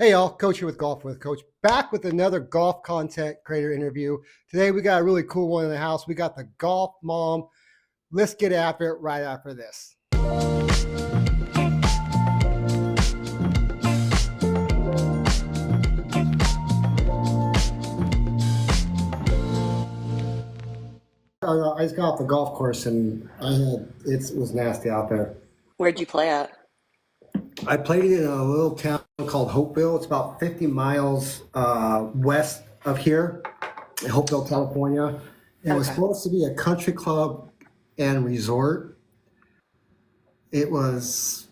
Hey y'all, Coach here with Golf with Coach, back with another golf content creator interview. Today we got a really cool one in the house. We got the golf mom. Let's get after it right after this. I just got off the golf course and it was nasty out there. Where'd you play at? I played in a little town called Hopeville. It's about 50 miles west of here, in Hopeville, California. It was Okay. supposed to be a country club and resort. It was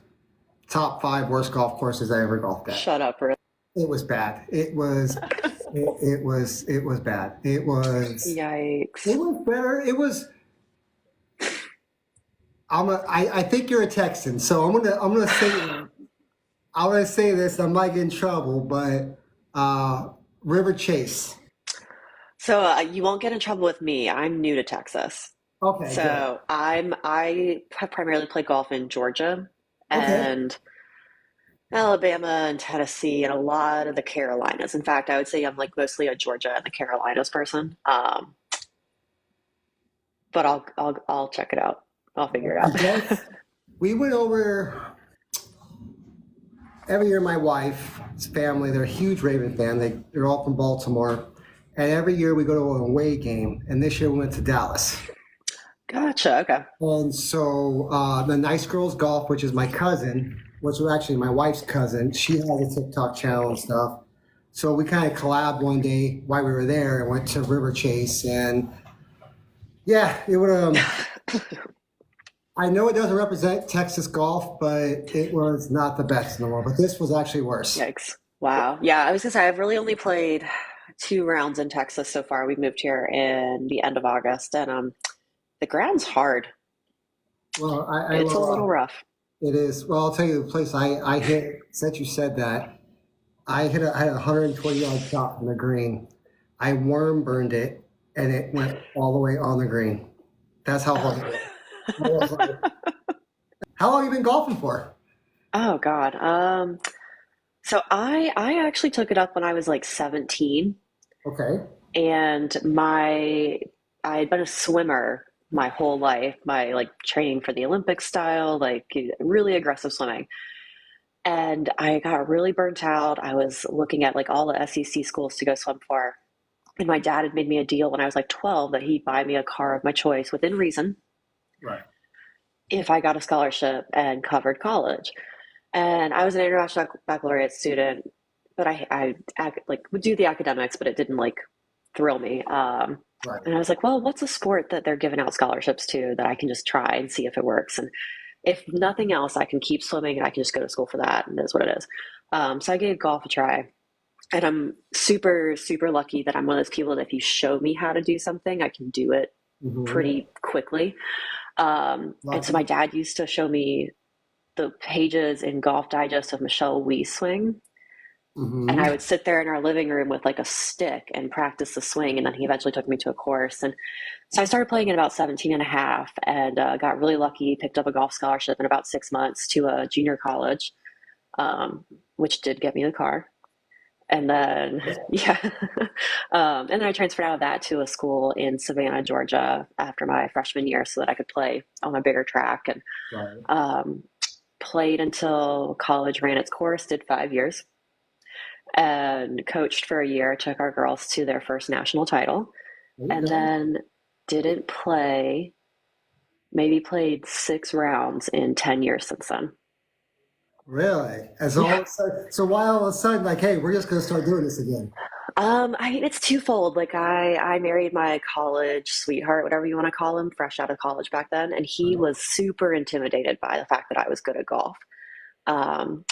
top five worst golf courses I ever golfed at. Shut up, really. It was bad. It was bad. Yikes. It was better. I think you're a Texan, so I'm gonna say this. I might get in trouble, but River Chase. So you won't get in trouble with me. I'm new to Texas. Okay, good. I have primarily played golf in Georgia Okay. and Alabama and Tennessee and a lot of the Carolinas. In fact, I would say I'm like mostly a Georgia and the Carolinas person. But I'll check it out. I'll figure it I out. guess we went over every year. My wife's family, they're a huge Raven fan. They're all from Baltimore, and every year we go to an away game. And this year we went to Dallas. Gotcha. Okay. And so the Nice Girls Golf, which is my cousin, which was actually my wife's cousin, she has a TikTok channel and stuff. So we kind of collabed one day while we were there and went to River Chase. And yeah, it would. I know it doesn't represent Texas golf, but it was not the best in the world. But this was actually worse. Yikes. Wow. Yeah, I was gonna say I've really only played 2 rounds in Texas so far. We moved here in the end of August, and the ground's hard. Well, I It's a little will. rough. It is. Well, I'll tell you the place I hit. Since you said that, I had a 120-yard shot from the green. I worm burned it, and it went all the way on the green. That's how hard it was. I was like, how long have you been golfing for? Oh God. So I actually took it up when I was like 17, Okay. and my I had been a swimmer my whole life, my like training for the Olympic style, like really aggressive swimming. And I got really burnt out. I was looking at like all the SEC schools to go swim for. And my dad had made me a deal when I was like 12 that he'd buy me a car of my choice within reason Right. if I got a scholarship and covered college. And I was an international baccalaureate student, but like would do the academics, but it didn't like thrill me. Right. And I was like, well, what's a sport that they're giving out scholarships to that I can just try and see if it works? And if nothing else, I can keep swimming and I can just go to school for that, and that's what it is. So I gave golf a try, and I'm super, super lucky that I'm one of those people that if you show me how to do something, I can do it Mm-hmm. pretty quickly. And so Lucky. my dad used to show me the pages in Golf Digest of Michelle Wie swing. And Mm-hmm. I would sit there in our living room with like a stick and practice the swing. And then he eventually took me to a course. And so I started playing at about 17 and a half and got really lucky, picked up a golf scholarship in about 6 months to a junior college, which did get me the car. And then, yeah. And then I transferred out of that to a school in Savannah, Georgia after my freshman year so that I could play on a bigger track and Right. um, played until college ran its course, did 5 years, and coached for a year, took our girls to their first national title, There you and go. then didn't play, maybe played 6 rounds in 10 years since then. Really? As all Yeah. of a sudden, so why all of a sudden, like, hey, we're just going to start doing this again? I mean, it's twofold. Like I married my college sweetheart, whatever you want to call him, fresh out of college back then, and he Right. was super intimidated by the fact that I was good at golf. Um,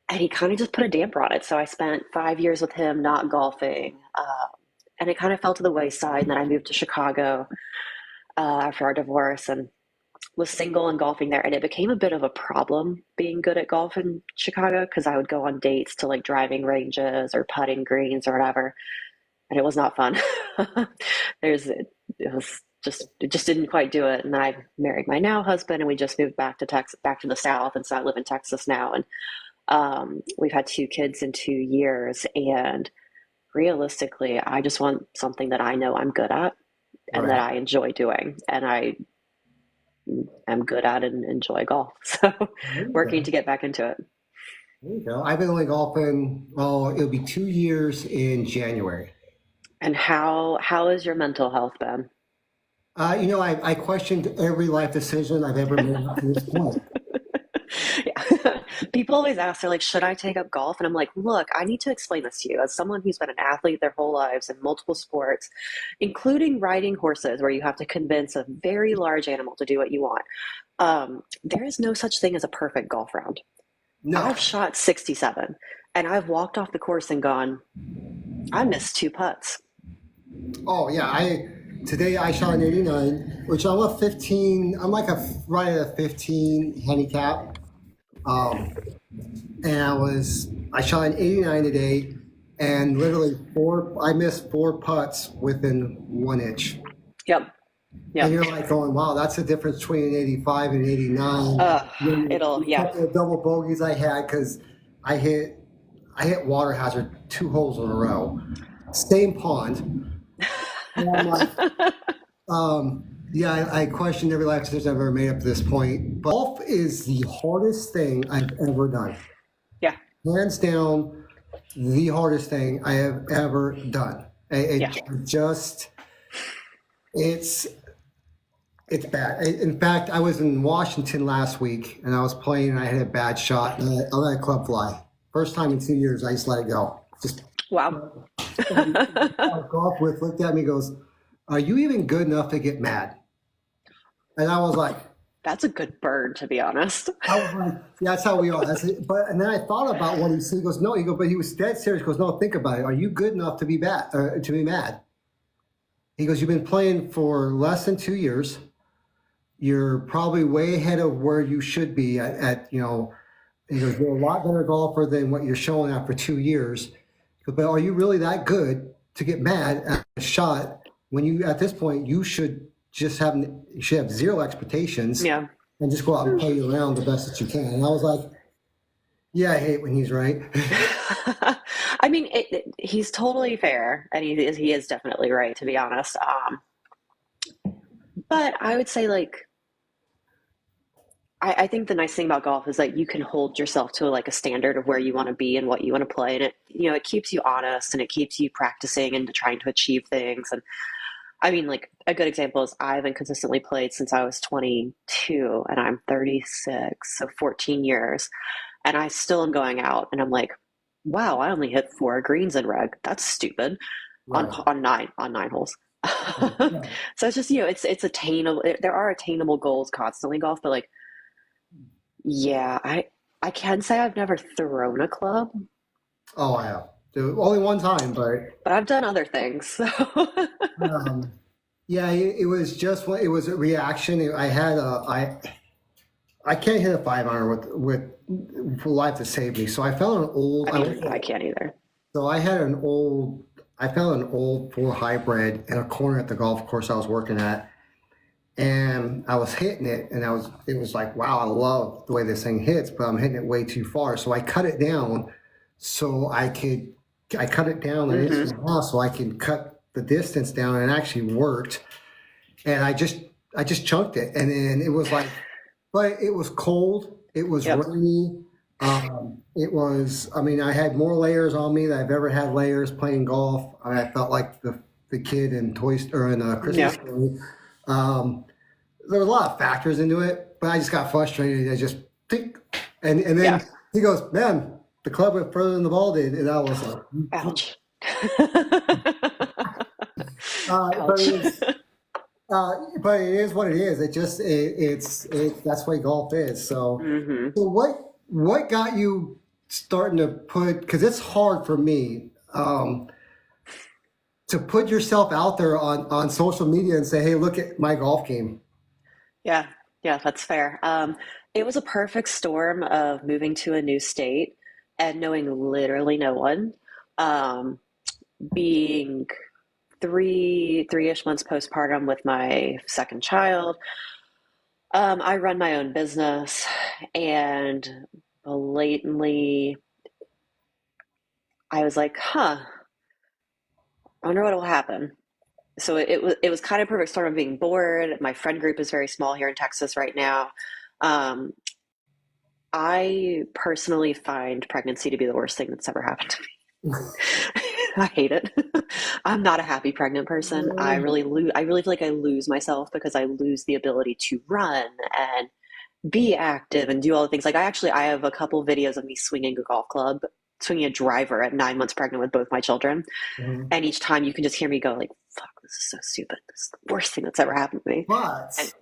and he kind of just put a damper on it. So I spent 5 years with him not golfing, and it kind of fell to the wayside. And then I moved to Chicago after our divorce and was single and golfing there. And it became a bit of a problem being good at golf in Chicago because I would go on dates to like driving ranges or putting greens or whatever, and it was not fun. It just didn't quite do it. And I married my now husband, and we just moved back to Texas, back to the South, and so I live in Texas now. And We've had two kids in 2 years, and realistically, I just want something that I know I'm good at and that Right. I enjoy doing, and I am good at and enjoy golf. So, There you working go. to get back into it. There you go. I've been only golfing, well, it'll be 2 years in January. And how has your mental health been? I questioned every life decision I've ever made up to this point. Yeah. People always ask, they're like, should I take up golf? And I'm like, look, I need to explain this to you. As someone who's been an athlete their whole lives in multiple sports, including riding horses, where you have to convince a very large animal to do what you want, there is no such thing as a perfect golf round. I've No. shot 67 and I've walked off the course and gone, I missed two putts. Oh yeah, I today I shot an 89, which I'm a 15. I'm like a right at a 15 handicap. Um, and I shot an 89 today, and literally I missed four putts within 1 inch. Yep. And Yep. you're like going, wow, that's the difference between an 85 and an 89. Uh, A yeah. couple of double bogeys I had because I hit I hit water hazard 2 holes in a row, same pond. And I'm like, yeah, I questioned every life decision I've ever made up to this point. But golf is the hardest thing I've ever done. Yeah. Hands down, the hardest thing I have ever done. Yeah. Just, it's, it's bad. In fact, I was in Washington last week and I was playing and I had a bad shot and I let a club fly. First time in 2 years, I just let it go. Just Wow. and our golf with looked at me and goes, "Are you even good enough to get mad?" And I was like, That's a good bird, to be honest. yeah, that's how we are. That's it. But and then I thought about what he said. He goes, no, but he was dead serious. He goes, no, think about it. Are you good enough to be bad or to be mad? He goes, you've been playing for less than 2 years. You're probably way ahead of where you should be he goes, you're a lot better golfer than what you're showing after 2 years. He goes, but are you really that good to get mad at a shot when you at this point you should have zero expectations Yeah. and just go out and play around the best that you can. And I was like, yeah, I hate when he's right. I mean, he's totally fair, and he is definitely right, to be honest. But I would say, like, I think the nice thing about golf is that you can hold yourself to like a standard of where you want to be and what you want to play, and it keeps you honest and it keeps you practicing and trying to achieve things. And I mean, like a good example is I haven't consistently played since I was 22, and I'm 36, so 14 years, and I still am going out, and I'm like, wow, I only hit four greens in reg. That's stupid on Right. on nine holes. Yeah. So it's just it's attainable. There are attainable goals constantly in golf, but like, yeah, I can say I've never thrown a club, Oh, I have. Only one time, but but I've done other things. So um, yeah, it was just it was a reaction. I can't hit a 5 iron with for life to save me. So I found an old. I mean, I can't either. So I had an old. I found an old four hybrid in a corner at the golf course I was working at, and I was hitting it, and it was like, wow, I love the way this thing hits, but I'm hitting it way too far. So I cut it down, so I cut it down an inch Hmm. and a half, so I can cut the distance down, and it actually worked. And I just chunked it, and then it was like, but it was cold, it was Yep. rainy. I mean, I had more layers on me than I've ever had layers playing golf. I felt like the kid in Christmas Yeah. Story. Um, there were a lot of factors into it, but I just got frustrated. I just think, and Yeah. then he goes, "Man, the club went further than the ball did," and I was like, Ouch. but Ouch. but it is what it is. That's what golf is. So, Hmm. so what got you starting to put? Because it's hard for me. To put yourself out there on social media and say, "Hey, look at my golf game." Yeah, yeah, that's fair. It was a perfect storm of moving to a new state and knowing literally no one. Um, Being three-ish months postpartum with my second child. I run my own business, and blatantly, I was like, huh, I wonder what will happen. So it was kind of perfect storm of being bored. My friend group is very small here in Texas right now. Um, I personally find pregnancy to be the worst thing that's ever happened to me. I hate it. I'm not a happy pregnant person. I really feel like I lose myself because I lose the ability to run and be active and do all the things. Like I have a couple videos of me swinging a golf club, swinging a driver at 9 months pregnant with both my children. Mhm. And each time you can just hear me go like, fuck, this is so stupid. This is the worst thing that's ever happened to me. But And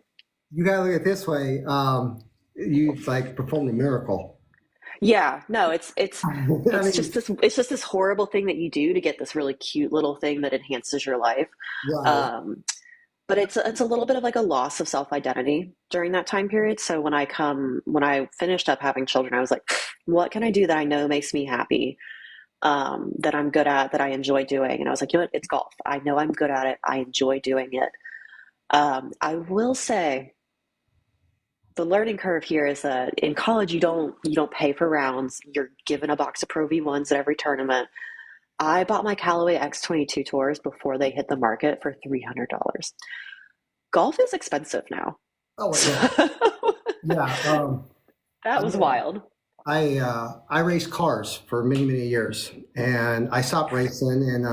you gotta look at it this way. You like performed a miracle. yeah, no, I mean, it's just this horrible thing that you do to get this really cute little thing that enhances your life. right. Um, but it's a little bit of like a loss of self-identity during that time period. So when I finished up having children, I was like, what can I do that I know makes me happy, that I'm good at, that I enjoy doing? And I was like, you know what? It's golf. I know I'm good at it. I enjoy doing it. I will say the learning curve here is that in college you don't pay for rounds. You're given a box of Pro V1s at every tournament. I bought my Callaway X22 tours before they hit the market for $300. Golf is expensive now. Oh So yeah, yeah. that was wild. I raced cars for many years, and I stopped racing, and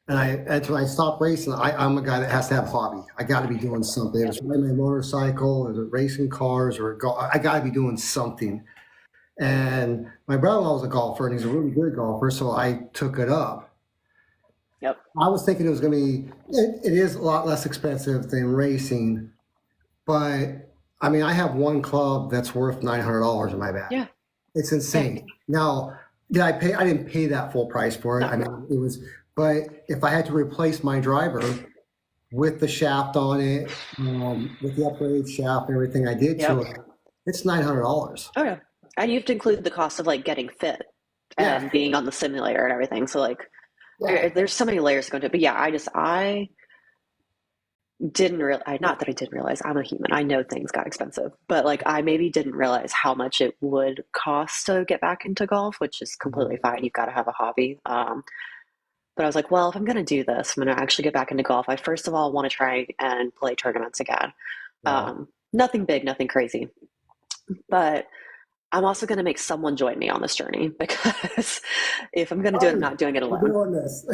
when I stopped racing, I'm a guy that has to have a hobby. I got to be doing something. If it's riding my motorcycle, or racing cars, or I got to be doing something. And my brother-in-law was a golfer, and he's a really good golfer, so I took it up. Yep. I was thinking it was going to be. It is a lot less expensive than racing, but I mean, I have one club that's worth $900 in my bag. Yeah. It's Yeah. insane. Now, did I pay? I didn't pay that full price for it. No. I mean, it was, but if I had to replace my driver with the shaft on it, with the upgraded shaft and everything I did to Yep. it, it's $900. Oh yeah. And you have to include the cost of like getting fit Yeah, and being on the simulator and everything. So like yeah, there's so many layers going to it. But yeah, I didn't realize, not that I didn't realize, I'm a human. I know things got expensive, but like I maybe didn't realize how much it would cost to get back into golf, which is completely fine. You've got to have a hobby. But I was like, well, if I'm going to do this, I'm going to actually get back into golf. I first of all want to try and play tournaments again. right. Nothing big, nothing crazy, but I'm also going to make someone join me on this journey because if I'm going to do it, I'm Oh, not doing it we're alone. doing this.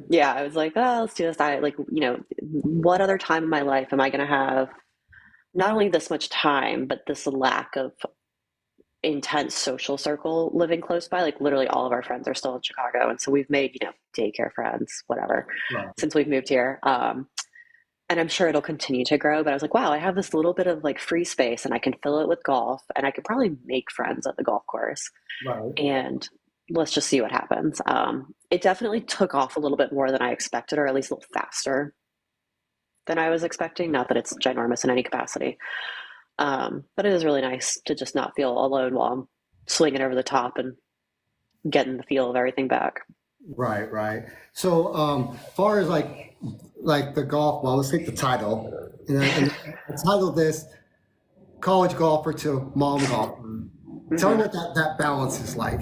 Yeah, I was like, oh, let's do this. I like, what other time in my life am I going to have not only this much time, but this lack of intense social circle living close by? Like, literally, all of our friends are still in Chicago. And so we've made, daycare friends, whatever, Right. since we've moved here. And I'm sure it'll continue to grow. But I was like, wow, I have this little bit of like free space and I can fill it with golf and I could probably make friends at the golf course. Right. And let's just see what happens. It definitely took off a little bit more than I expected, or at least a little faster than I was expecting. Not that it's ginormous in any capacity, but it is really nice to just not feel alone while I'm swinging over the top and getting the feel of everything back. Right, right. So, far as like the golf ball, let's take the title, and I titled this "College Golfer to Mom Golfer." Tell me Hmm. what that balance is like.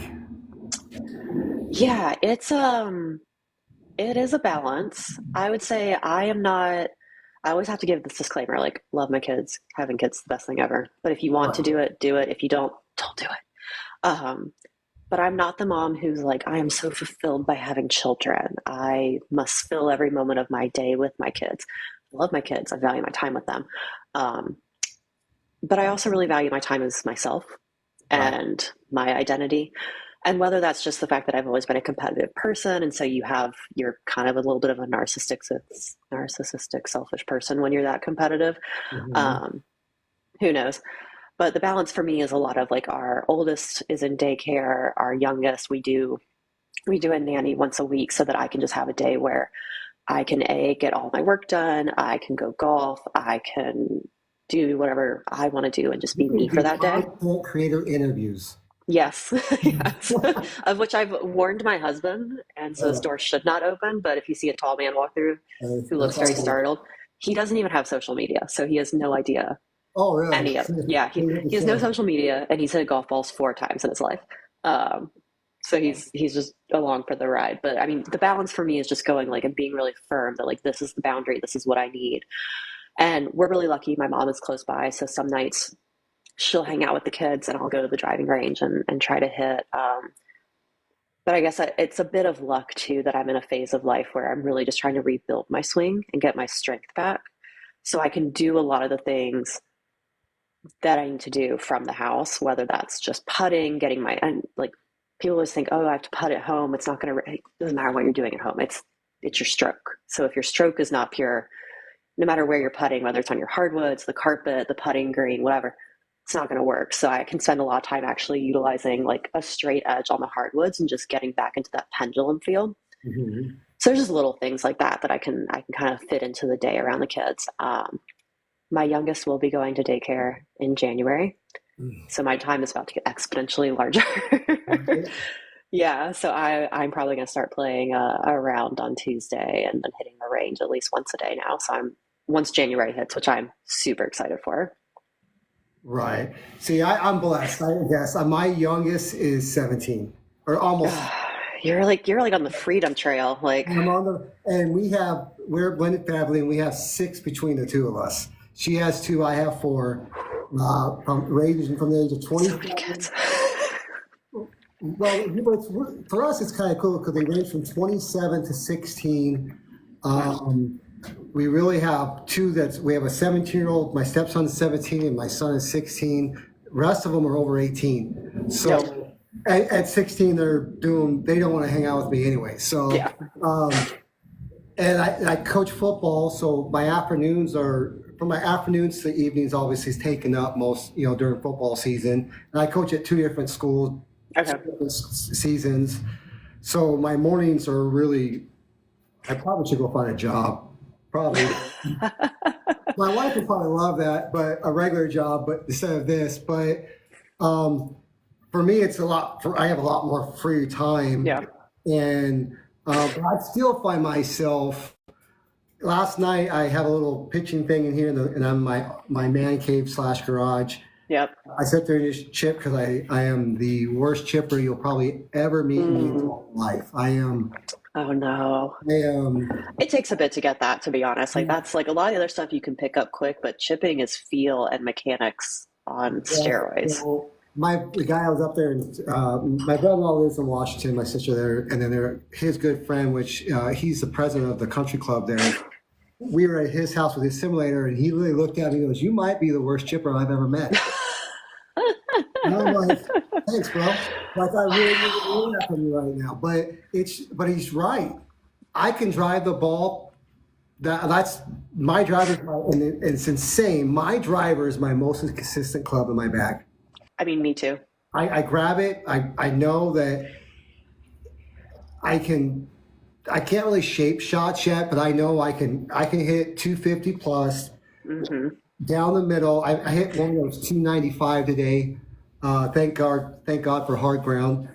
Yeah, it is a balance. I would say I am not. I always have to give this disclaimer, like, love my kids. Having kids is the best thing ever. But if you want to Right. do it, do it. If you don't do it. Um, but I'm not the mom who's like, I am so fulfilled by having children. I must fill every moment of my day with my kids. I love my kids. I value my time with them. Um, but I also really value my time as myself Right. and my identity. And whether that's just the fact that I've always been a competitive person, and so you're kind of a little bit of a narcissistic, selfish person when you're that competitive. Mhm. Um, who knows? But the balance for me is a lot of like our oldest is in daycare, our youngest we do a nanny once a week so that I can just have a day where I can get all my work done, I can go golf, I can do whatever I want to do and just You be can me for do that day. content creator interviews. Yes, yes. Of which I've warned my husband, and so his Uh, door should not open. But if you see a tall man walk through who that's looks very all. startled, he doesn't even have social media, so he has no idea. Oh, really? Any of yeah, he has no social media, and he's hit golf balls 4 times in his life. Um, so he's just along for the ride. But I mean, the balance for me is just going like and being really firm that like this is the boundary, this is what I need. And we're really lucky. My mom is close by, so some nights she'll hang out with the kids, and I'll go to the driving range and try to hit. But I guess it's a bit of luck too that I'm in a phase of life where I'm really just trying to rebuild my swing and get my strength back, so I can do a lot of the things that I need to do from the house, whether that's just putting, getting my, and like people always think, oh, I have to putt at home. It's not going to, it doesn't matter what you're doing at home. It's your stroke. So if your stroke is not pure, no matter where you're putting, whether it's on your hardwoods, the carpet, the putting green, whatever, it's not going to work. So I can spend a lot of time actually utilizing like a straight edge on the hardwoods and just getting back into that pendulum field. Mhm. So there's just little things like that that I can kind of fit into the day around the kids. My youngest will be going to daycare in January, so my time is about to get exponentially larger. Mhm. Yeah, so I'm probably going to start playing a round on Tuesday and then hitting the range at least once a day now. So I'm once January hits, which I'm super excited for. Right. See, I'm blessed. I guess my youngest is 17, or almost. You're like on the freedom trail, like I'm on the, and we're a blended family, and we have six between the two of us. She has two, I have four. Ranging from the age of so many 27. kids. Well, for us, it's kind of cool because they range from 27 to 16. Wow. Um, we really have two we have a 17-year-old, my stepson's 17, and my son is 16. Rest of them are over 18. Yep. So at 16, they don't want to hang out with me anyway. So, Yeah. um, and I coach football, so from my afternoons to evenings, obviously is taken up most, during football season. And I coach at two different schools, Okay. two different seasons. So my mornings are really, I probably should go find a job. Probably. My wife would probably love that, but a regular job, but instead of this. But um, for me, I have a lot more free time. Yeah. And but I still find myself. Last night I have a little pitching thing in here, and I'm my man cave / garage. Yep. I sit there and just chip because I am the worst chipper you'll probably ever meet in your Mm. entire life. I am. Oh no. I am. It takes a bit to get that, to be honest. Like that's like a lot of the other stuff you can pick up quick, but chipping is feel and mechanics on Yeah, steroids. so the guy I was up there, and my brother-in-law lives in Washington, my sister there, and then his good friend, which he's the president of the country club there. We were at his house with his simulator, and he really looked at me and goes, "You might be the worst chipper I've ever met." And I'm like, "Thanks, bro. Like I really need to hear that from you right now." But he's right. I can drive the ball. That's my driver, and it's insane. My driver is my most consistent club in my bag. I mean, me too. I grab it. I know that I can. I can't really shape shots yet, but I know I can hit 250 plus Hmm. down the middle. I hit one of those 295 today. Thank God for hard ground.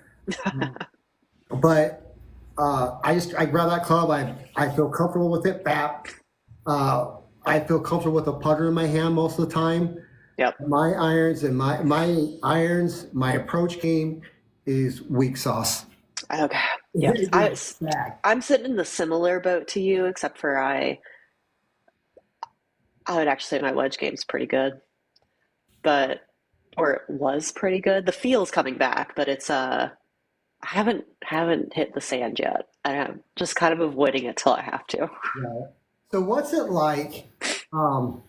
But I grab that club. I feel comfortable with it. I feel comfortable with a putter in my hand most of the time. Yep. My irons and my approach game is weak sauce. Okay. Yep. It is bad. I'm sitting in the similar boat to you, except for I would actually say my wedge game's pretty good, but or it was pretty good. The feel's coming back, but it's I haven't hit the sand yet. I'm just kind of avoiding it till I have to. Yeah. So what's it like? Um,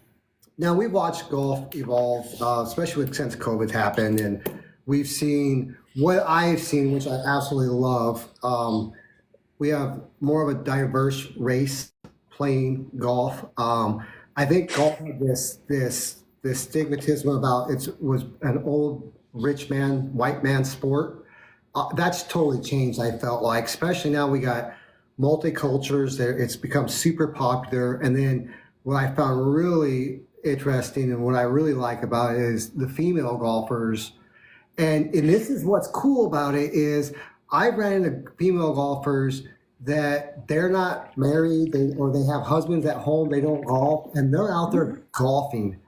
Now we watched golf evolve, especially since COVID happened, and we've seen what I've seen, which I absolutely love. We have more of a diverse race playing golf. I think golf had this stigmatism about it was an old rich man, white man sport. That's totally changed. I felt like, especially now we got multicultures. It's become super popular, and then what I found really interesting and what I really like about it is the female golfers. And this is what's cool about it is I've ran into female golfers that they're not married or they have husbands at home, they don't golf, and they're out there golfing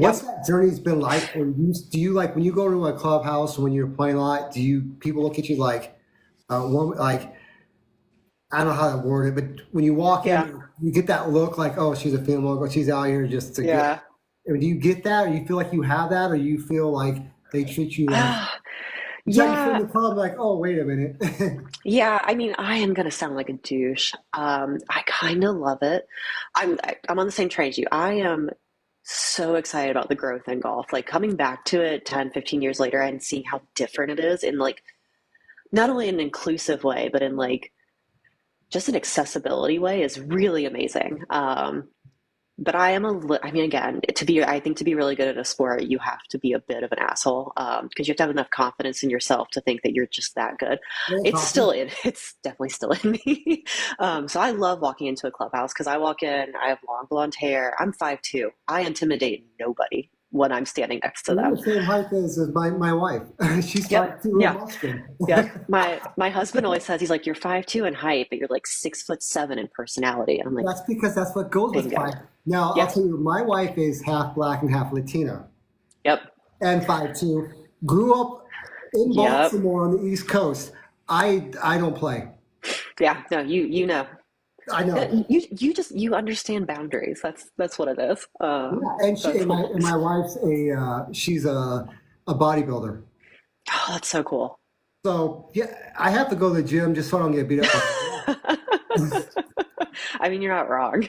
What's that journey's been like? And do you like when you go to a clubhouse when you're playing a lot? Do you people look at you like one like I don't know how to word it, but when you walk Yeah. in, you get that look like, oh, she's a female, or she's out here just to get. Yeah. I mean, do you get that, or you feel like you have that, or you feel like they treat you like it's like you feel in Yeah. the club like, oh, wait a minute. Yeah. I mean, I am gonna sound like a douche. I kind of love it. I'm on the same train as you. I am so excited about the growth in golf. Like coming back to it 10, 15 years later and seeing how different it is in like not only an inclusive way, but in like just an accessibility way is really amazing. But I am I mean, again, I think to be really good at a sport, you have to be a bit of an asshole because you have to have enough confidence in yourself to think that you're just that good. Little cocky. It's definitely still in me. So I love walking into a clubhouse because I walk in, I have long blonde hair, I'm 5'2". I intimidate nobody when I'm standing next to You're them. the same height as my wife. She's Yep. 5'2" in Yeah. Boston. Yep. My husband always says he's like, you're 5'2" in height, but you're like 6'7" in personality. And I'm like, That's because that's what goes with bingo. five. Now, I'll Yep. tell you, my wife is half black and half Latina Yep. and 5'2". Grew up in Yep. Baltimore on the East Coast. I don't play. Yeah. No, you know. I know. You understand boundaries. That's what it is. Yeah, and she That's and hilarious. my wife's she's a bodybuilder. Oh, that's so cool. So yeah, I have to go to the gym just so I don't get beat up by I mean, you're not wrong.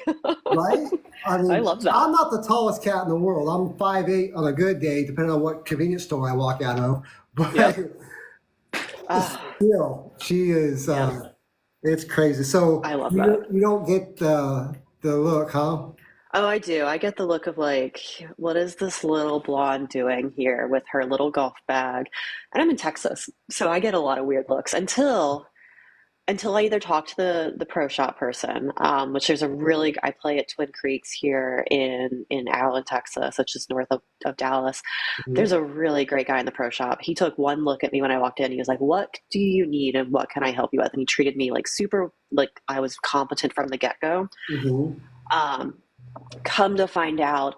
right? I I mean, love that. I'm not the tallest cat in the world. I'm 5'8" on a good day, depending on what convenience store I walk out of. But Yep. Ah, still, she is. yep. It's crazy. So I love that. you don't get the look, huh? Oh, I do. I get the look of like, what is this little blonde doing here with her little golf bag? And I'm in Texas, so I get a lot of weird looks until I either talk to the pro shop person, which there's a really I play at Twin Creeks here in Allen, Texas, which is north of Dallas. There's Mhm. a really great guy in the pro shop. He took one look at me when I walked in. He was like, "What do you need and what can I help you with?" And he treated me like super like I was competent from the get-go. Mhm. Um, Come to find out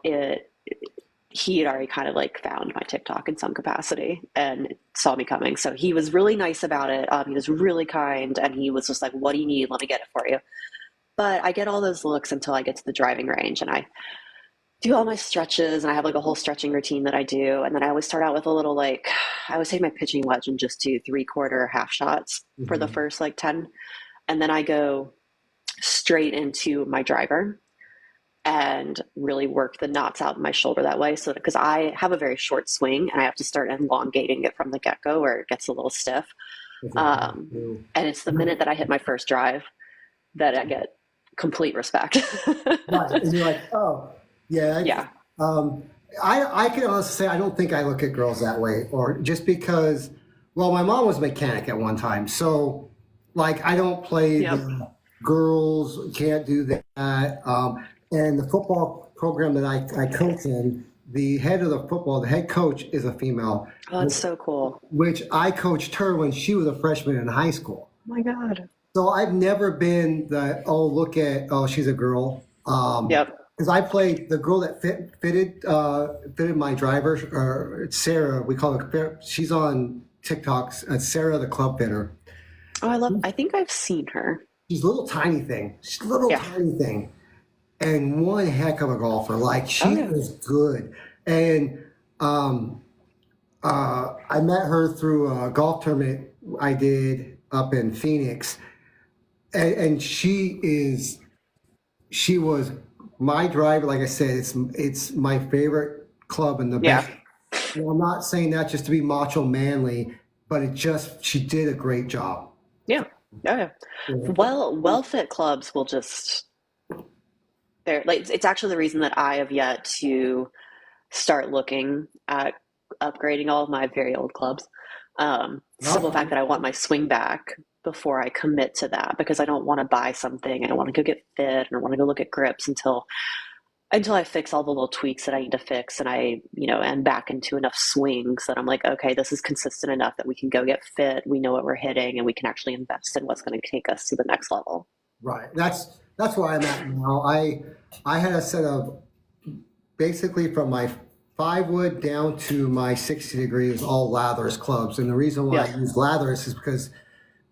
he had already kind of like found my TikTok in some capacity and saw me coming. So he was really nice about it. He was really kind and he was just like, what do you need? Let me get it for you. But I get all those looks until I get to the driving range and I do all my stretches and I have like a whole stretching routine that I do. And then I always start out with a little like, I always take my pitching wedge and just do 3/4 half shots for the Mhm. first like 10. And then I go straight into my driver and really work the knots out in my shoulder that way. So, because I have a very short swing and I have to start elongating it from the get go where it gets a little stiff. That's what I Um, do. and it's the minute that I hit my first drive that I get complete respect. Right, and you're like, oh, yeah. Yeah. Um, I can honestly say I don't think I look at girls that way, or just because. Well, my mom was a mechanic at one time, so like I don't play Yep. the girls can't do that. And the football program that I coach in, the head of the football, the head coach is a female, Oh, that's so cool. which I coached her when she was a freshman in high school. Oh my God. So I've never been the oh look at oh she's a girl Yep. because I played the girl that fitted my driver it's Sarah we call her she's on TikTok Sarah the club fitter. Oh, I think I've seen her. She's a little tiny thing, she's a little Yeah. tiny thing, and one heck of a golfer. Like Oh, she yeah. is good, and um, I met her through a golf tournament I did up in Phoenix, and she was my driver. Like I said, it's my favorite club and the Yeah. best. And I'm not saying that just to be macho manly, but she did a great job. Yeah. Oh, yeah. Well fit clubs will just, they're like, it's actually the reason that I have yet to start looking at upgrading all of my very old clubs. Simple fact Okay. that I want my swing back before I commit to that because I don't want to buy something. I don't want to go get fit and I want to go look at grips until I fix all the little tweaks that I need to fix and I, am back into enough swings that I'm like, okay, this is consistent enough that we can go get fit. We know what we're hitting and we can actually invest in what's going to take us to the next level. Right. That's where I'm at now. I had a set of basically from my 5 wood down to my 60 degrees, all Lathers clubs. And the reason why Yep. I use Lathers is because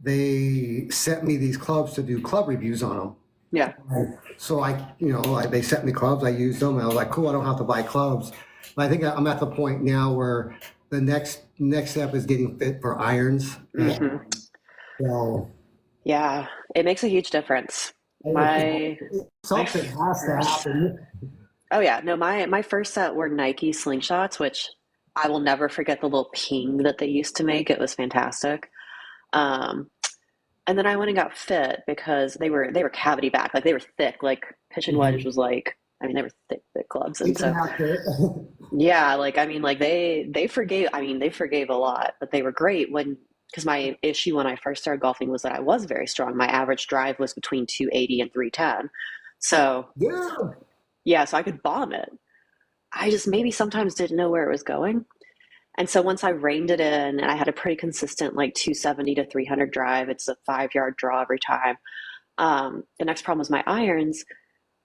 they sent me these clubs to do club reviews on them. Yeah. So they sent me clubs. I used them. And I was like, cool. I don't have to buy clubs. But I think I'm at the point now where the next step is getting fit for irons. And Hmm. so Yeah. It makes a huge difference. My my something has to first happen. Oh yeah, no, my first set were Nike slingshots, which I will never forget the little ping that they used to make. It was fantastic. Um, and then I went and got fit because they were cavity back, like they were thick. Like pitch and wedge Mhm. was like, I mean, they were thick clubs, and It's so not good. yeah, like I mean, like they forgave. I mean, they forgave a lot, but they were great when because my issue when I first started golfing was that I was very strong. My average drive was between 280 and 310. So Yeah. yeah, so I could bomb it. I just maybe sometimes didn't know where it was going. And so once I reined it in and I had a pretty consistent like 270 to 300 drive, it's a 5 yard draw every time. The next problem was my irons.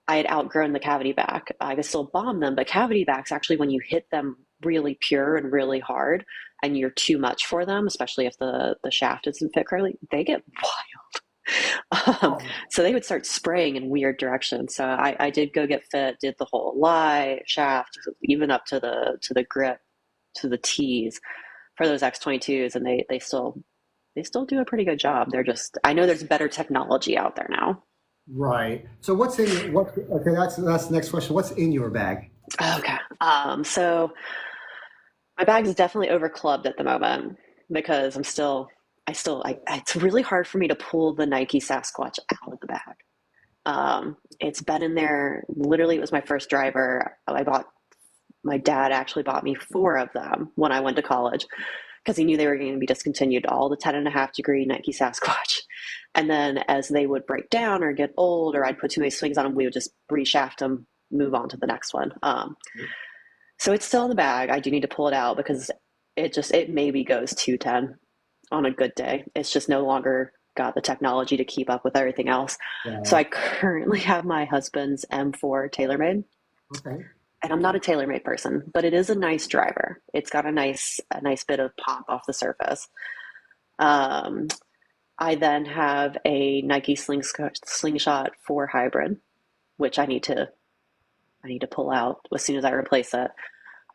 I had outgrown the cavity back. I could still bomb them, but cavity backs actually, when you hit them really pure and really hard and you're too much for them, especially if the shaft isn't fit correctly, they get wild. Oh, So they would start spraying in weird directions. So I did go get fit, did the whole lie, shaft, even up to the grip, to the tees for those X22s, and they still do a pretty good job. They're just I know there's better technology out there now. right. So what's in what? Okay, that's the next question. What's in your bag? Okay. So my bag is definitely over clubbed at the moment because it's really hard for me to pull the Nike Sasquatch out of the bag. It's been in there. Literally, it was my first driver. My dad actually bought me four of them when I went to college because he knew they were going to be discontinued, all the 10.5 degree Nike Sasquatch. And then as they would break down or get old, or I'd put too many swings on them, we would just reshaft them, move on to the next one. So it's still in the bag. I do need to pull it out because it maybe goes 210 on a good day. It's just no longer got the technology to keep up with everything else. So Yeah. I currently have my husband's M4 TaylorMade, Okay. and I'm not a TaylorMade person, but it is a nice driver. It's got a nice bit of pop off the surface. Um, I then have a Nike Slingshot 4 Hybrid, which I need to pull out as soon as I replace it.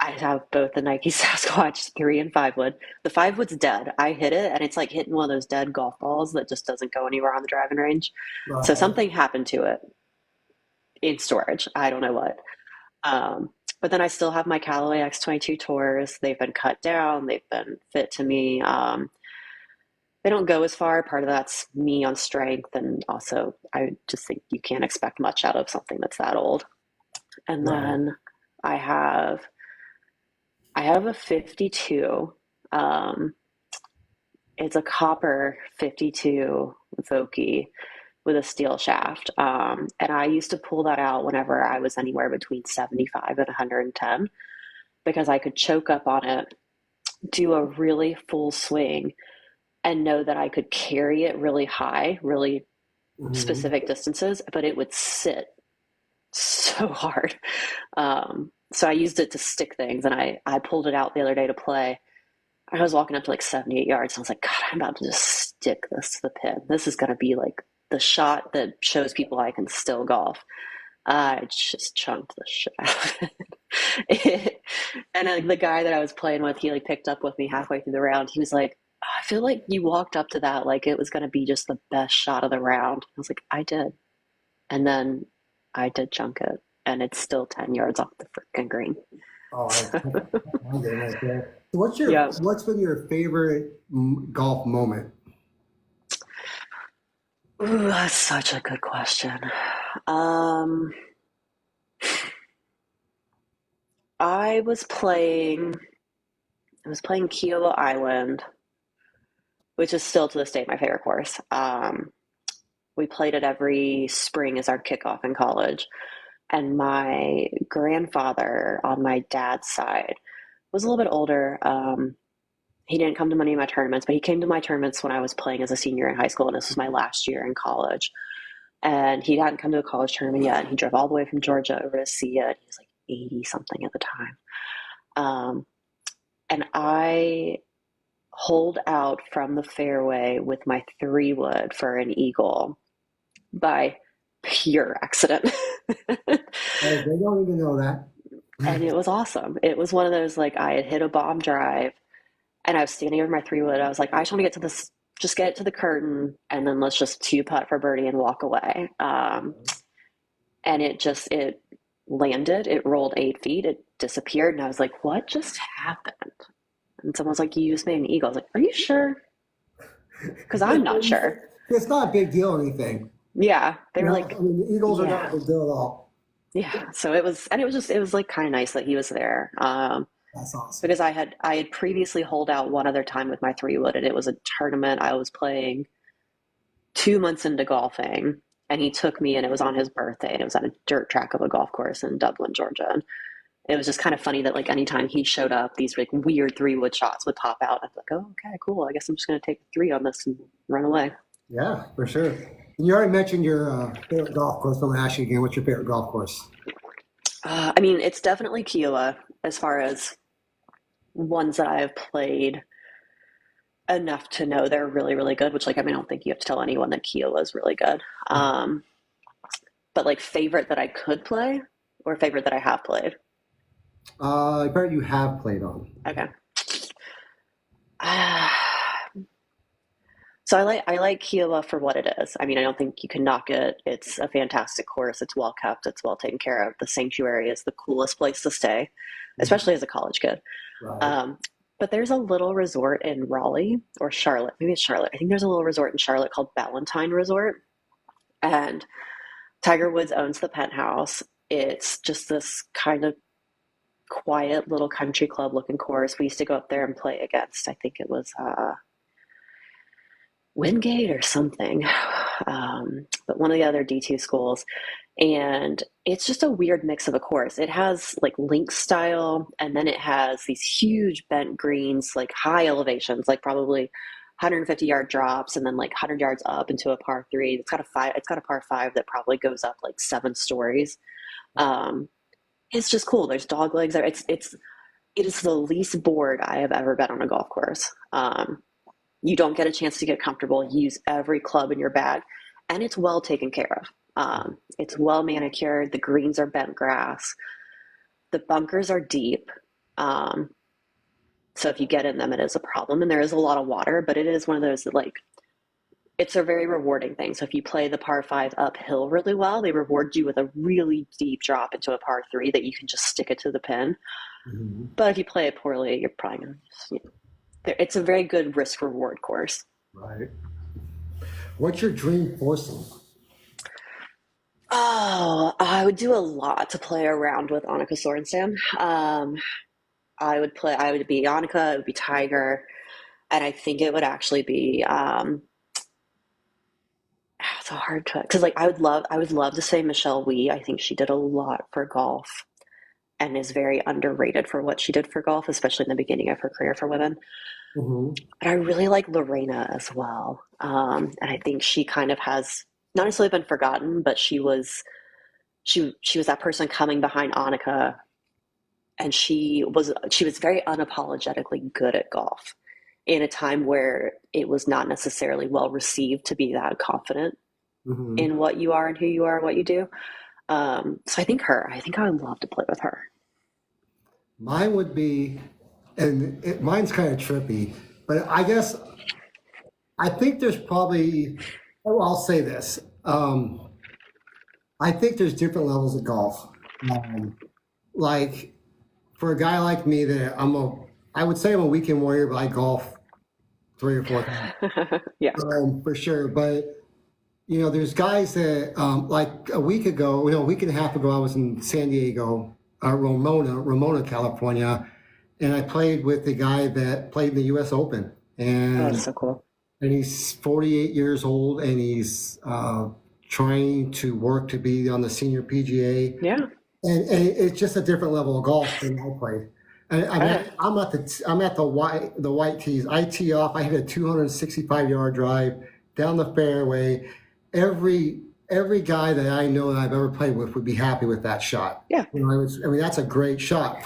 I have both the Nike Sasquatch 3 and 5 wood. The 5 wood's dead. I hit it and it's like hitting one of those dead golf balls that just doesn't go anywhere on the driving range. So Right. something happened to it in storage. I don't know what. Um, but then I still have my Callaway X22 tours. They've been cut down. They've been fit to me. They don't go as far. Part of that's me on strength, and also I just think you can't expect much out of something that's that old. And Right. then I have I have a 52. Um, it's a copper 52 Vokey with a steel shaft. And I used to pull that out whenever I was anywhere between 75 and 110 because I could choke up on it, do a really full swing, and know that I could carry it really high, really Mhm. specific distances, but it would sit so hard. So I used it to stick things, and I pulled it out the other day to play. I was walking up to like 78 yards, and I was like, God, I'm about to just stick this to the pin. This is going to be like the shot that shows people I can still golf. I just chunked the shit out of it. And the guy that I was playing with, he like picked up with me halfway through the round. He was like, I feel like you walked up to that like it was going to be just the best shot of the round. I was like, I did. And then I did chunk it, and it's still 10 yards off the freaking green. Oh, I'm getting right there. So Yeah. what's been your favorite golf moment? Ooh, that's such a good question. Um, I was playing I was playing Kiowa Island, which is still to this day my favorite course. We played it every spring as our kickoff in college. And my grandfather on my dad's side was a little bit older. He didn't come to many of my tournaments, but he came to my tournaments when I was playing as a senior in high school, and this was my last year in college. And he hadn't come to a college tournament yet. And he drove all the way from Georgia over to see it. He was like 80 something at the time. Um, and I holed out from the fairway with my 3 wood for an eagle by pure accident. Oh, they don't even know that. And it was awesome. It was one of those like I had hit a bomb drive and I was standing over my 3 wood. I was like, I just want to get to this, just get it to the curtain, and then let's just two putt for birdie and walk away. And it landed. It rolled 8 feet. It disappeared, and I was like, what just happened? And someone was like, you just made an eagle. I was like, are you sure? Because I'm not sure. It's not a big deal or anything. Yeah, they You were know, like, I mean, the Eagles are not yeah, a big deal at all. yeah. So it was, and it was like kind of nice that he was there. That's awesome. Because I had previously holed out one other time with my 3 wood, and it was a tournament I was playing 2 months into golfing, and he took me, and it was on his birthday, and it was at a dirt track of a golf course in Dublin, Georgia. And it was just kind of funny that like anytime he showed up, these like weird 3 wood shots would pop out. I'm like, oh, okay, cool. I guess I'm just gonna take 3 on this and run away. Yeah, for sure. And you already mentioned your favorite golf course. I'm going to ask you again, what's your favorite golf course? I mean, it's definitely Kiowa as far as ones that I have played enough to know they're really, really good. Which, like, I mean, I don't think you have to tell anyone that Kiowa is really good. But like, favorite that I could play or favorite that I have played. I bet you have played on. Okay. So I like Kiowa for what it is. I mean, I don't think you can knock it. It's a fantastic course. It's well kept. It's well taken care of. The sanctuary is the coolest place to stay, especially as a college kid. Right. Um, but there's a little resort in Raleigh or Charlotte. Maybe it's Charlotte. I think there's a little resort in Charlotte called Ballantyne Resort, and Tiger Woods owns the penthouse. It's just this kind of quiet little country club looking course. We used to go up there and play against. I think it was Wingate or something, but one of the other D2 schools. And it's just a weird mix of a course. It has like link style, and then it has these huge bent greens, like high elevations, like probably 150-yard drops, and then like 100 yards up into a par three. It's got a five. It's got a par five that probably goes up like 7 stories. Um, it's just cool. There's dog legs there. It is the least bored I have ever been on a golf course. You don't get a chance to get comfortable, use every club in your bag, and it's well taken care of. It's well manicured. The greens are bent grass. The bunkers are deep. Um, so if you get in them, it is a problem. And there is a lot of water, but it is one of those that, like, it's a very rewarding thing. So if you play the par five uphill really well, they reward you with a really deep drop into a par three that you can just stick it to the pin. Mhm. But if you play it poorly, you're probably going to, it's a very good risk reward course. Right. What's your dream foursome? Oh, I would do a lot to play around with Annika Sorenstam. I would be Annika, it would be Tiger, and I think it would actually be, it's a hard choice because like I would love to say Michelle Wie. I think she did a lot for golf and is very underrated for what she did for golf, especially in the beginning of her career for women. Hmm. But I really like Lorena as well. And I think she kind of has not necessarily been forgotten, but she was that person coming behind Annika, and she was very unapologetically good at golf in a time where it was not necessarily well received to be that confident Hmm. in what you are and who you are and what you do. So I think her. I think I would love to play with her. Mine would be, and mine's kind of trippy, but I guess I think there's probably, oh, I'll say this. I think there's different levels of golf. Um, like for a guy like me, I would say I'm a weekend warrior, but I golf 3 or 4 times Yeah. for sure. But there's guys that like a week ago, a week and a half ago, I was in San Diego, Ramona, California, and I played with the guy that played in the U.S. Open, Oh, that's and so cool. he's 48 years old, and he's trying to work to be on the senior PGA, Yeah. and it's just a different level of golf than I played. And I mean, Uh, I'm at the white tees. I tee off. I hit a 265-yard drive down the fairway. Every guy that I know that I've ever played with would be happy with that shot. yeah. I mean, that's a great shot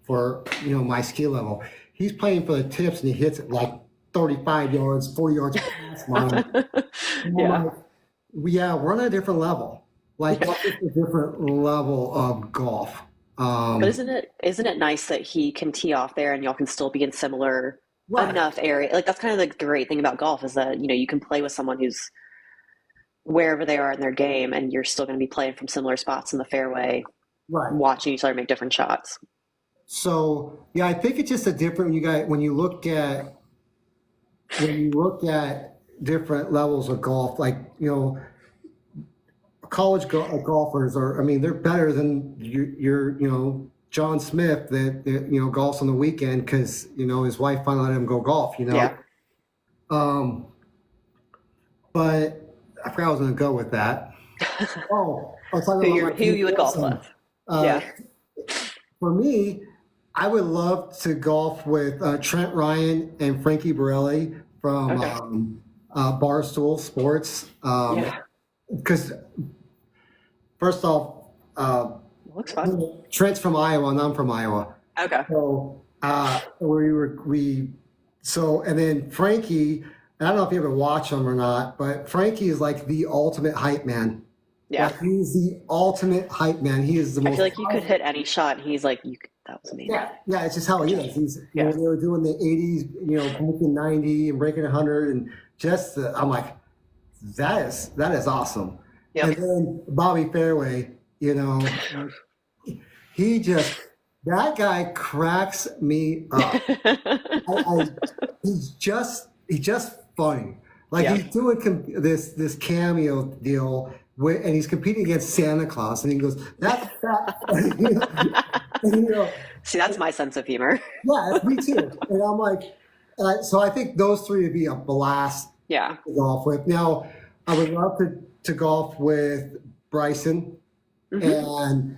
for my skill level. He's playing for the tips and he hits it like 35 yards, 40 yards past mine. And I'm Yeah. like, yeah, we're on a different level. Like Yeah. that's just a different level of golf. But Um, isn't it nice that he can tee off there and y'all can still be in similar right, enough area? Like that's kind of the great thing about golf is that, you can play with someone who's wherever they are in their game and you're still going to be playing from similar spots in the fairway, right. watching each other make different shots. So yeah, I think it's just a different. When you look at different levels of golf, like golfers are. I mean, they're better than John Smith that golfs on the weekend because his wife finally let him go golf. Yeah. Um, but I forgot I was going to go with that. Oh, I was talking about my Who you would golf son. with? Uh, Yeah. for me, I would love to golf with Trent Ryan and Frankie Borelli from Okay. Barstool Sports. Yeah. Because first off, Looks fun. Trent's from Iowa and I'm from Iowa. Okay. So and then Frankie, I don't know if you ever watch him or not, but Frankie is like the ultimate hype man. Yeah. Like he's the ultimate hype man. He is the I most feel like you could hit any shot and he's like, that was amazing. yeah, it's just how he is. He's Yeah. they were doing the 80s, breaking 90 and breaking 100 and I'm like that is awesome. Yep. And then Bobby Fairway, he just that guy cracks me up. I, he's just funny. Like Yeah. he's doing this cameo deal and he's competing against Santa Claus, and he goes, "That's that." See, that's my sense of humor. Yeah, me too. And I'm like, so I think those three would be a blast Yeah. to golf with. Now, I would love to golf with Bryson Hmm.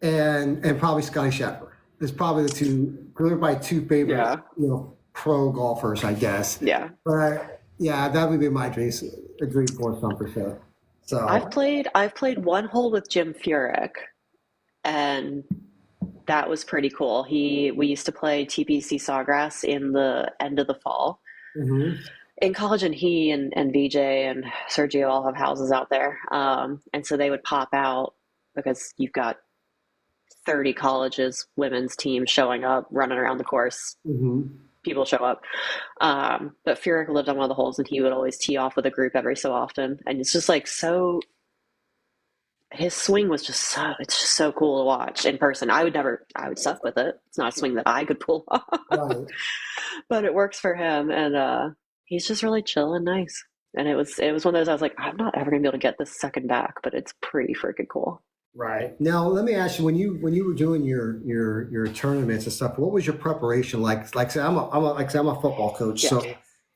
and probably Scotty Scheffler. It's probably they're my two favorite, Yeah. pro golfers, I guess. Yeah. But yeah, that would be my dream foursome for sure. So I've played one hole with Jim Furyk, and that was pretty cool. We used to play TPC Sawgrass in the end of the fall mhm. in college, and he and VJ and Sergio all have houses out there, and so they would pop out because you've got 30 colleges women's teams showing up, running around the course. Mhm. People show up. But Furyk lived on one of the holes and he would always tee off with a group every so often. And it's just like his swing was it's just so cool to watch in person. I would suck with it. It's not a swing that I could pull off, Right. but it works for him. And he's just really chill and nice. And it was one of those I was like, I'm not ever gonna be able to get this second back, but it's pretty freaking cool. Right. Now, let me ask you, when you were doing your tournaments and stuff, what was your preparation like? Like say, I'm a football coach, Yeah. so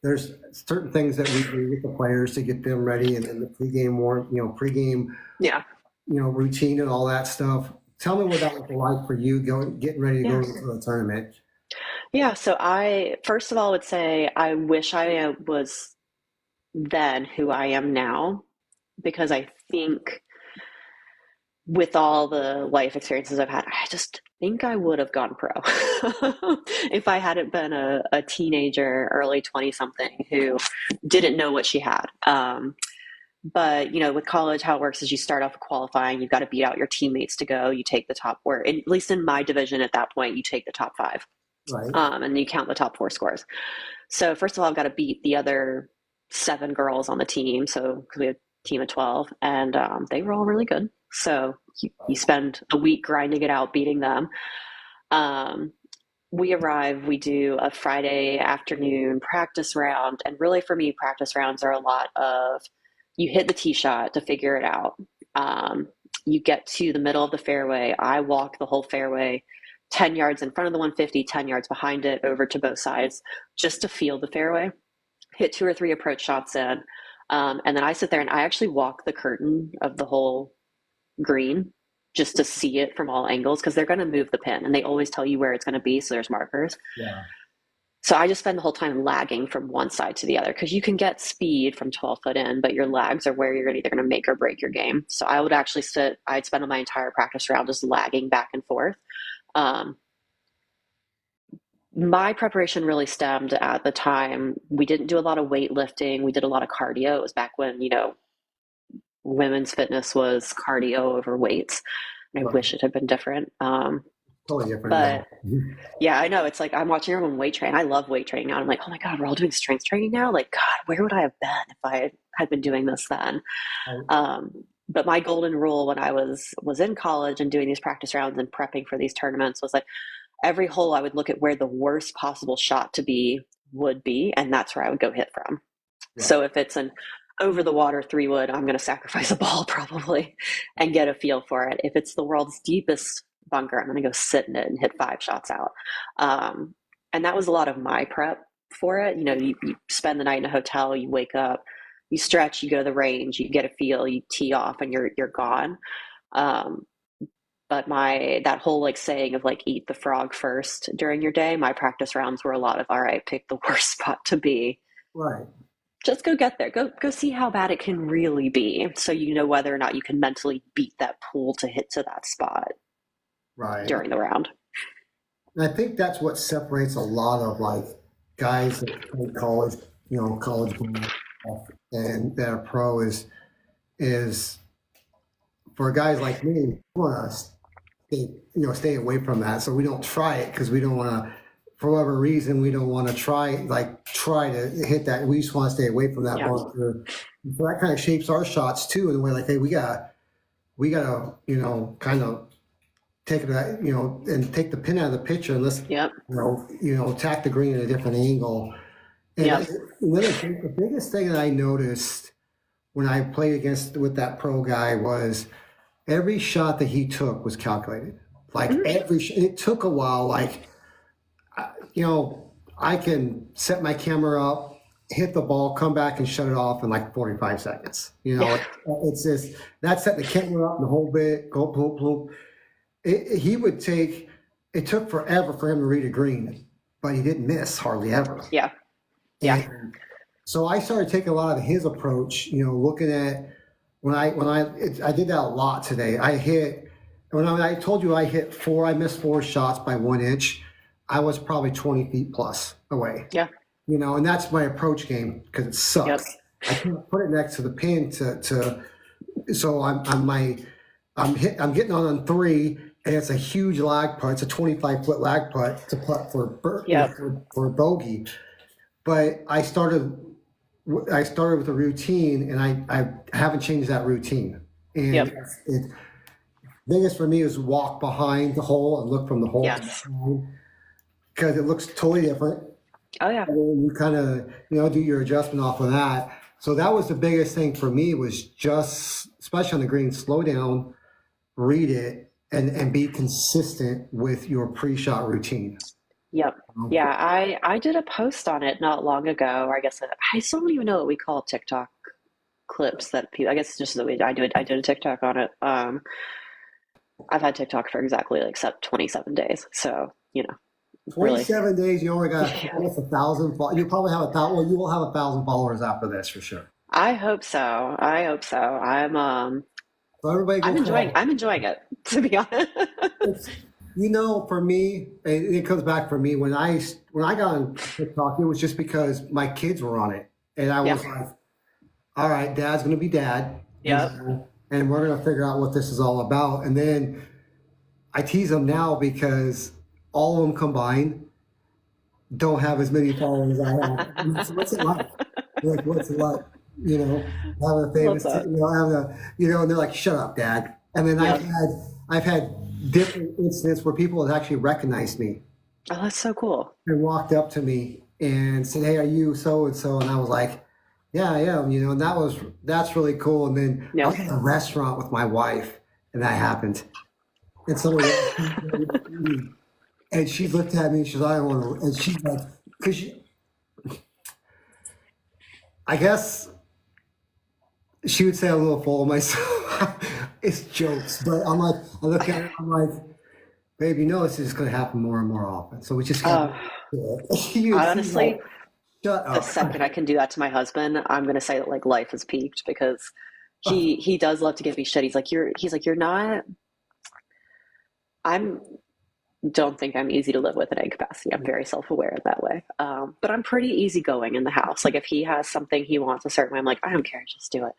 there's certain things that we do with the players to get them ready, and then the pregame, Yeah. routine and all that stuff. Tell me what that was like for you getting ready to go Yeah. to the tournament. Yeah. So I first of all would say I wish I was then who I am now, because I think with all the life experiences I've had, I just think I would have gone pro if I hadn't been a teenager, early 20 something who didn't know what she had. But with college, how it works is you start off with qualifying, you've got to beat out your teammates to go. You take the top four, at least in my division at that point, you take the top five, Right. and you count the top four scores. So first of all, I've got to beat the other 7 girls on the team. So because we have a team of 12, and they were all really good. So you spend a week grinding it out, beating them. We arrive, we do a Friday afternoon practice round. And really for me, practice rounds are a lot of you hit the tee shot to figure it out. You get to the middle of the fairway. I walk the whole fairway 10 yards in front of the 150, 10 yards behind it, over to both sides, just to feel the fairway, hit 2 or 3 approach shots in. And then I sit there and I actually walk the curtain of the whole green just to see it from all angles, because they're going to move the pin and they always tell you where it's going to be. So there's markers. Yeah. So I just spend the whole time lagging from one side to the other, because you can get speed from 12 foot in, but your lags are where you're either going to make or break your game. So I would actually I'd spend my entire practice round just lagging back and forth. My preparation really stemmed at the time. We didn't do a lot of weightlifting. We did a lot of cardio. It was back when, women's fitness was cardio over weights. And I Right. wish it had been different. Totally different But now. yeah, I know. It's like I'm watching everyone weight train. I love weight training now. I'm like, oh my God, we're all doing strength training now. Like, God, where would I have been if I had been doing this then? Right. Um, but my golden rule when I was in college and doing these practice rounds and prepping for these tournaments was like every hole I would look at where the worst possible shot to be would be, and that's where I would go hit from. Right. So if it's an over the water 3 wood, I'm going to sacrifice a ball probably and get a feel for it. If it's the world's deepest bunker, I'm going to go sit in it and hit 5 shots out. Um, and that was a lot of my prep for it. You spend the night in a hotel, you wake up, you stretch, you go to the range, you get a feel, you tee off, and you're gone. Um, but that whole like saying of like eat the frog first during your day, my practice rounds were a lot of all right, pick the worst spot to be, Right. just go get there. Go see how bad it can really be, so you know whether or not you can mentally beat that pool to hit to that spot Right. during the round. And I think that's what separates a lot of like guys that play college, college ball and that are pro is for guys like me, we want to stay away from that. So we don't try it because we don't want to, for whatever reason, we don't want to try to hit that. We just want to stay away from that Yeah. bunker. So that kind of shapes our shots too in a way like, hey, we gotta, kind of take it, and take the pin out of the picture and let's, Yep. attack the green at a different angle. And Yep. the biggest thing that I noticed when I played with that pro guy was every shot that he took was calculated. Like it took a while. Like, I can set my camera up, hit the ball, come back and shut it off in like 45 seconds. Yeah. It's just that's setting the camera up and the whole bit, go boom, boom. It took forever for him to read a green, but he didn't miss hardly ever. Yeah. Yeah. And so I started taking a lot of his approach, looking at I did that a lot today. I told you I missed 4 shots by 1 inch. I was probably 20 feet plus away, Yeah. and that's my approach game because it sucks. Yep. I can't put it next to the pin so I'm getting on 3 and it's a huge lag putt. It's a 25-foot lag putt to putt Yep. for a bogey. But I started with a routine, and I haven't changed that routine. And Yep. biggest for me is walk behind the hole and look from the hole Yes. because it looks totally different. Oh yeah. And then you kind of do your adjustment off of that. So that was the biggest thing for me was just, especially on the green, slow down, read it, and be consistent with your pre-shot routine. Yep. Yeah. I did a post on it not long ago, or I guess I still don't even know what we call TikTok clips that people, I guess it's just the way I do it. I did a TikTok on it. I've had TikTok for exactly like 27 days. So, really. 27 days, you only got almost 1,000. You probably have 1,000. Well, you will have 1,000 followers after this for sure. I hope so. I hope so. So everybody, I'm enjoying it, to be honest. It's, for me, it comes back for me when I got on TikTok. It was just because my kids were on it, and I was like, "All right, Dad's going to be Dad, Yep. and we're going to figure out what this is all about." And then I tease them now because all of them combined don't have as many followers as I have. What's it like? Like, what's it like? Having a famous, having and they're like, "Shut up, Dad." And then Yep. I've had different incidents where people have actually recognized me Oh, that's so cool. and walked up to me and said, "Hey, are you so and so?" And I was like, "Yeah, I am." And that's really cool. And then I was Yep. at a restaurant with my wife, and that happened. And somebody and she looked at me and she's like, "I don't want to," and she's like, because I guess she would say I'm a little full of myself. It's jokes, but I look at it, I'm like, babe, this is going to happen more and more often. So we just got Honestly, shut the up. second I can do that to my husband, I'm gonna say that like life has peaked because he does love to give me shit. He's like, you're not. I'm don't think I'm easy to live with in any capacity. I'm very self-aware in that way. But I'm pretty easygoing in the house. Like if he has something he wants a certain way, I'm like, I don't care, just do it.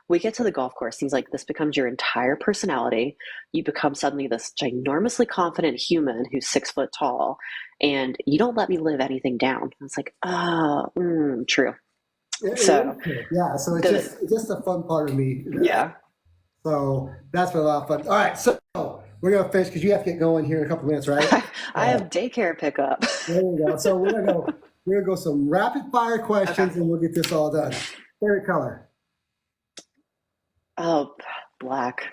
We get to the golf course. He's like, this becomes your entire personality. You become suddenly this ginormously confident human who's 6 foot tall, and you don't let me live anything down. I was like, oh, true. So Yeah, so the it's just a fun part of me. yeah, So that's been a lot of fun. All right, so we're gonna finish because you have to get going here in a couple minutes, right? I have daycare pickup. There we go. So we're gonna go some rapid fire questions, Okay. and we'll get this all done. Favorite color? Oh, black.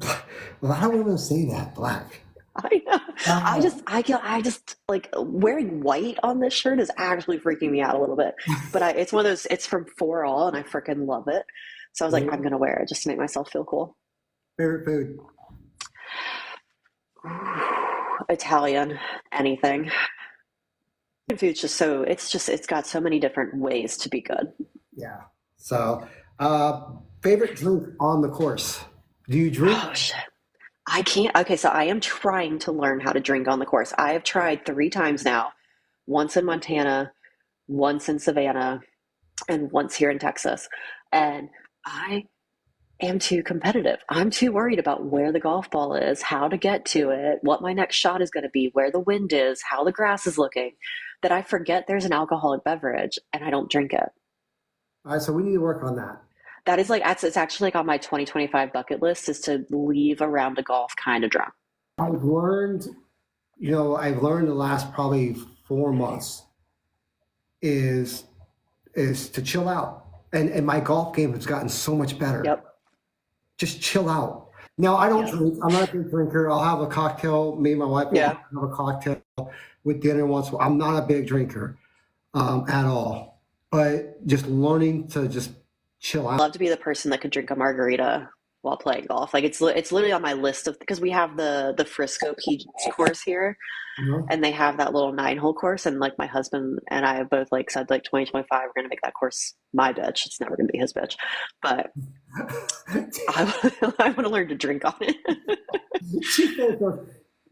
A lot of women say that black. I know. Uh, I just like wearing white on this shirt is actually freaking me out a little bit. But it's one of those. It's from For All, and I freaking love it. So I was like, I'm gonna wear it just to make myself feel cool. favorite food? Italian, anything. Food's just so it's got so many different ways to be good. Yeah. So favorite drink on the course? Do you drink? Oh shit. I can't. Okay, so I am trying to learn how to drink on the course. I have tried 3 times now, once in Montana, once in Savannah, and once here in Texas. And I am too competitive. I'm too worried about where the golf ball is, how to get to it, what my next shot is going to be, where the wind is, how the grass is looking, that I forget there's an alcoholic beverage and I don't drink it. All right, so we need to work on that. That is like, it's actually like on my 2025 bucket list is to leave a round of golf kind of drunk. I've learned, I've learned the last probably 4 months is to chill out. And my golf game has gotten so much better. Yep. Just chill out. Now I don't Yep. drink. I'm not a big drinker. I'll have a cocktail. Me and my wife will Yeah. have a cocktail with dinner once. I'm not a big drinker at all. But just learning to just chill out. Love to be the person that could drink a margarita while playing golf. Like it's literally on my list of because we have the Frisco PG course here, You know? and they have that little 9 hole course. And like my husband and I have both like said like 2025 we're gonna make that course my bitch. It's never gonna be his bitch, but I want to learn to drink on it. She says,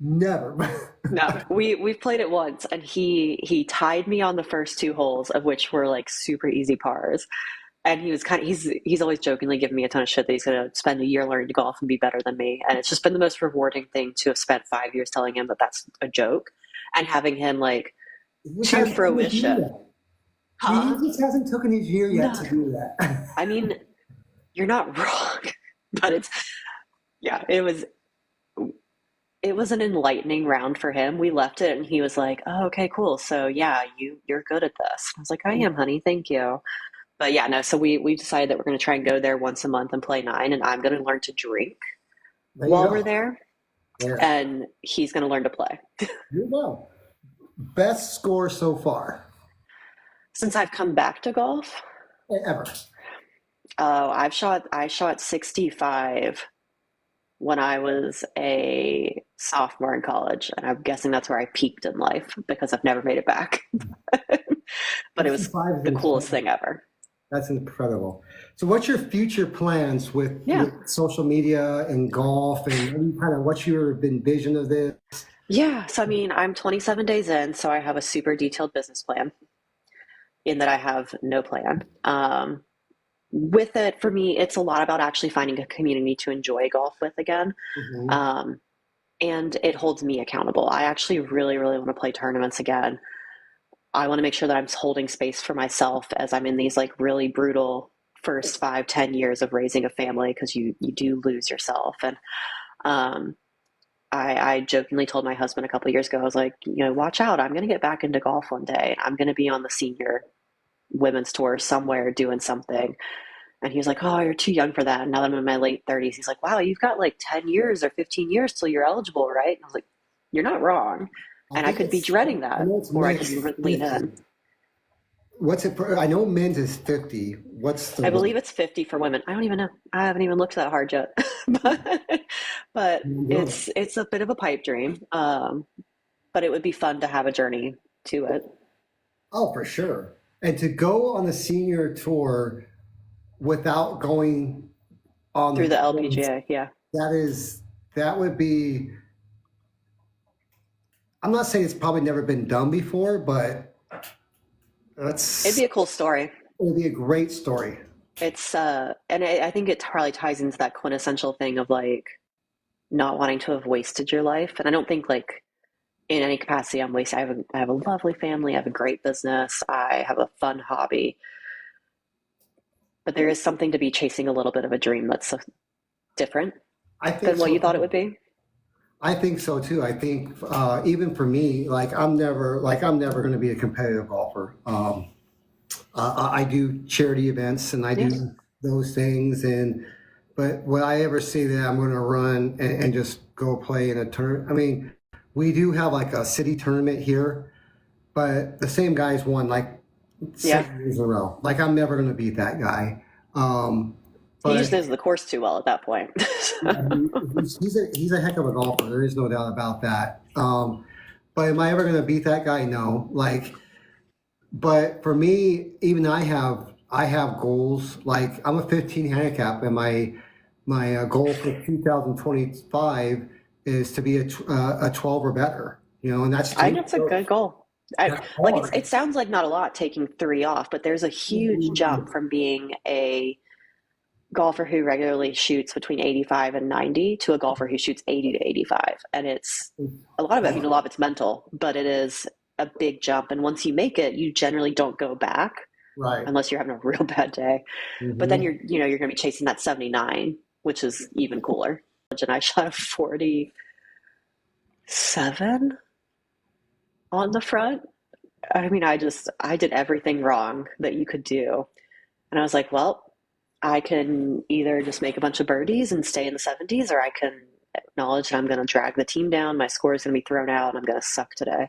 never. No, we've played it once, and he tied me on the first 2 holes, of which were like super easy pars. And he was kind of he's always jokingly giving me a ton of shit that he's going to spend a year learning to golf and be better than me. And it's just been the most rewarding thing to have spent 5 years telling him that that's a joke, and having him like He just to hasn't taken his year fruition. yet. Huh? He just hasn't taken his year yet No, to do that. I mean you're not wrong, but it's yeah, it was an enlightening round for him. We left it, and he was like, "Oh, okay, cool. So yeah, you're good at this." I was like, "I am, honey. Thank you." But yeah, no. So we decided that we're going to try and go there once a month and play 9, and I'm going to learn to drink There you while we're go. there, There. and he's going to learn to play. You go. Best score so far Since I've come back to golf, ever. I shot 65 when I was a sophomore in college, and I'm guessing that's where I peaked in life because I've never made it back. But it was 65 is the coolest incredible. thing ever. That's incredible. So, what's your future plans Yeah. with social media and golf, and what's your vision of this? Yeah. So, I mean, I'm 27 days in, so I have a super detailed business plan in that I have no plan. With it, for me, it's a lot about actually finding a community to enjoy golf with again. Mhm. Um, and it holds me accountable. I actually really, really want to play tournaments again. I want to make sure that I'm holding space for myself as I'm in these like really brutal first 5, 10 years of raising a family because you do lose yourself. And um, I jokingly told my husband a couple of years ago, I was like, watch out, I'm going to get back into golf one day. I'm going to be on the senior women's tour somewhere doing something. And he was like, oh, you're too young for that. And now that I'm in my late 30s, he's like, wow, you've got like 10 years or 15 years till you're eligible, right? And I was like, you're not wrong. I And I think could be it's, dreading I that, know it's or I could men's lean 50. in. What's it for? I know men's is 50. What's the I women? believe it's 50 for women. I don't even know. I haven't even looked that hard yet. but but it's a bit of a pipe dream. But it would be fun to have a journey to it Oh, for sure. And to go on the senior tour without going on through the the tour, LPGA. Yeah. that is that would be I'm not saying it's probably never been done before, but It'd be a cool story. it'll be a great story. It's and I think it probably ties into that quintessential thing of like not wanting to have wasted your life. And I don't think like in any capacity I'm wasting. I have a lovely family. I have a great business. I have a fun hobby. But there is something to be chasing a little bit of a dream that's different I think than what so you thought it would too. be. I think so too. I think even for me, I'm never going to be a competitive golfer. I do charity events and I Yeah. do those things, and but will I ever say that I'm going to run and just go play in a tournament? I mean, we do have like a city tournament here, but the same guys won like Yeah. 7 years in a row. Like I'm never going to beat that guy. He But just knows the course too well at that point. yeah, he's a heck of a golfer. There is no doubt about that. But am I ever going to beat that guy? No. Like, but for me, even I have goals. Like I'm a 15 handicap, and my goal for 2025 is to be a 12 or better. You know, and that's I think that's a good goal. that's Like hard. it sounds like not a lot taking three off, but there's a huge jump from being a golfer who regularly shoots between 85 and 90 to a golfer who shoots 80 to 85. And it's a lot of it, I mean, a lot of it's mental, but it is a big jump. And once you make it, you generally don't go back Right. unless you're having a real bad day. But then Hmm. you're going to be chasing that 79, which is even cooler. And I shot a 47 on the front. I mean, I did everything wrong that you could do. And I was like, well, I can either just make a bunch of birdies and stay in the 70s, or I can acknowledge that I'm going to drag the team down. My score is going to be thrown out and I'm going to suck today.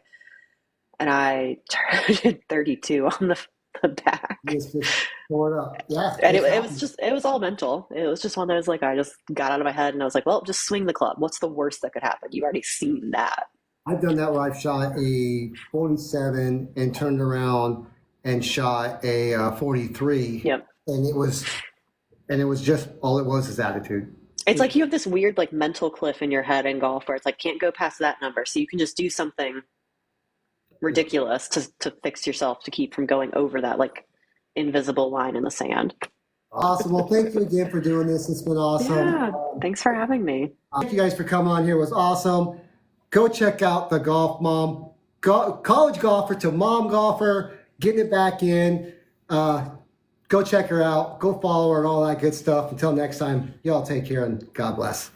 And I turned 32 on the back. Just throw it up. Yeah, And it's it was all mental. It was just one of those, like, I just got out of my head and I was like, well, just swing the club. What's the worst that could happen? You've already seen that. I've done that where I've shot a 47 and turned around and shot a 43, Yep. and it was just all it was is attitude. It's like you have this weird, like, mental cliff in your head in golf where it's like, can't go past that number. So you can just do something ridiculous to fix yourself to keep from going over that, like, invisible line in the sand. Awesome. Well, thank you again for doing this. It's been awesome. Yeah. Thanks for having me. Thank you guys for coming on here. It was awesome. Go check out the Golf Mom, college golfer to mom golfer, getting it back in. Go check her out. Go follow her and all that good stuff. Until next time, y'all take care and God bless.